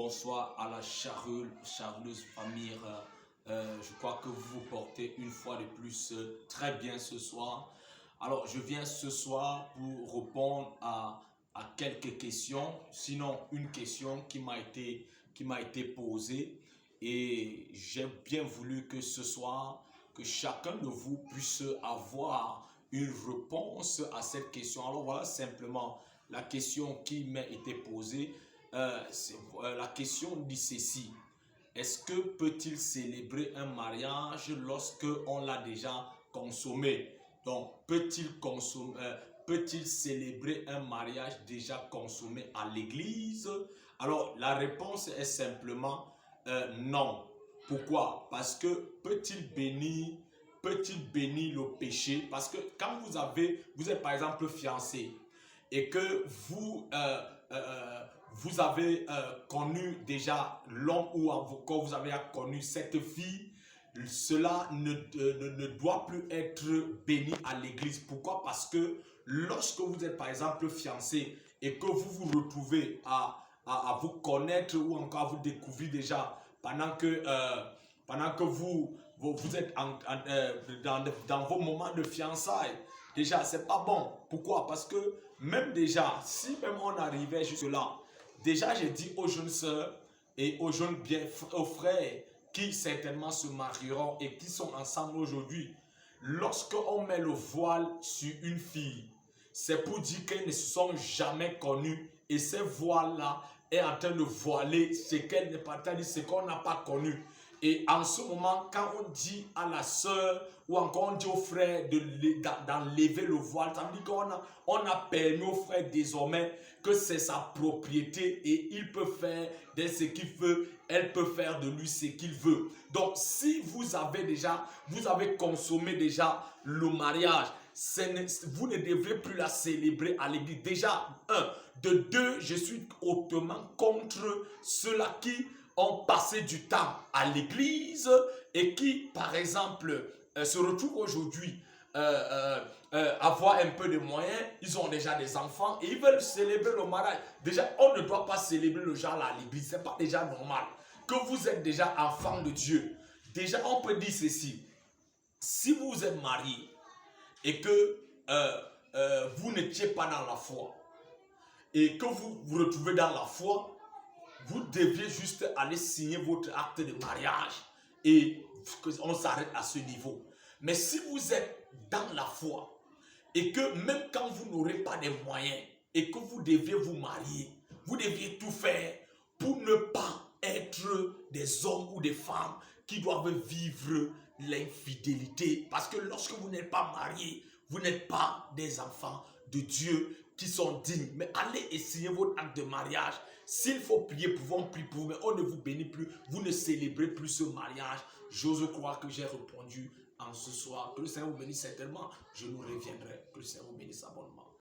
bonsoir à la charleuse famille. Je crois que vous vous portez une fois de plus très bien ce soir. Alors, je viens ce soir pour répondre à quelques questions, sinon une question qui m'a été posée. Et j'ai bien voulu que ce soir, que chacun de vous puisse avoir une réponse à cette question. Alors voilà simplement la question qui m'a été posée. La question dit ceci: est-ce que peut-il célébrer un mariage lorsque on l'a déjà consommé? Donc, peut-il célébrer un mariage déjà consommé à l'église? Alors, la réponse est simplement non. Pourquoi? Parce que peut-il bénir le péché? Parce que quand vous êtes par exemple fiancé et que vous avez connu déjà l'homme ou quand vous avez connu cette fille, cela ne doit plus être béni à l'église. Pourquoi? Parce que lorsque vous êtes par exemple fiancé et que vous vous retrouvez à vous connaître ou encore à vous découvrir déjà pendant que vous êtes dans vos moments de fiançailles, déjà c'est pas bon. Pourquoi? Parce que même déjà, si même on arrivait jusque là, déjà j'ai dit aux jeunes sœurs et aux frères qui certainement se marieront et qui sont ensemble aujourd'hui, lorsqu'on met le voile sur une fille, c'est pour dire qu'elles ne se sont jamais connues et ce voile-là est en train de voiler ce qu'elle n'est pas, c'est-à-dire ce qu'on n'a pas connu. Et en ce moment, quand on dit à la sœur ou encore on dit au frère d'enlever le voile, ça veut dire qu'on a permis au frère désormais que c'est sa propriété et il peut faire de ce qu'il veut, elle peut faire de lui ce qu'il veut. Donc si vous avez consommé déjà le mariage, vous ne devrez plus la célébrer à l'église. Déjà, de deux, je suis hautement contre ceux-là qui ont passé du temps à l'église et qui, par exemple, se retrouvent aujourd'hui avoir un peu de moyens, ils ont déjà des enfants et ils veulent célébrer le mariage. Déjà, on ne doit pas célébrer le genre à l'église, c'est pas déjà normal. Que vous êtes déjà enfant de Dieu, déjà on peut dire ceci: si vous êtes marié et que vous n'étiez pas dans la foi et que vous vous retrouvez dans la foi, vous deviez juste aller signer votre acte de mariage et on s'arrête à ce niveau. Mais si vous êtes dans la foi et que même quand vous n'aurez pas de moyens et que vous deviez vous marier, vous deviez tout faire pour ne pas être des hommes ou des femmes qui doivent vivre l'infidélité. Parce que lorsque vous n'êtes pas marié, vous n'êtes pas des enfants de Dieu qui sont dignes. Mais allez et signez votre acte de mariage. S'il faut prier, pouvons prier pour vous, mais on ne vous bénit plus. Vous ne célébrez plus ce mariage. J'ose croire que j'ai répondu en ce soir. Que le Seigneur vous bénisse certainement. Je nous reviendrai. Que le Seigneur vous bénisse abondamment.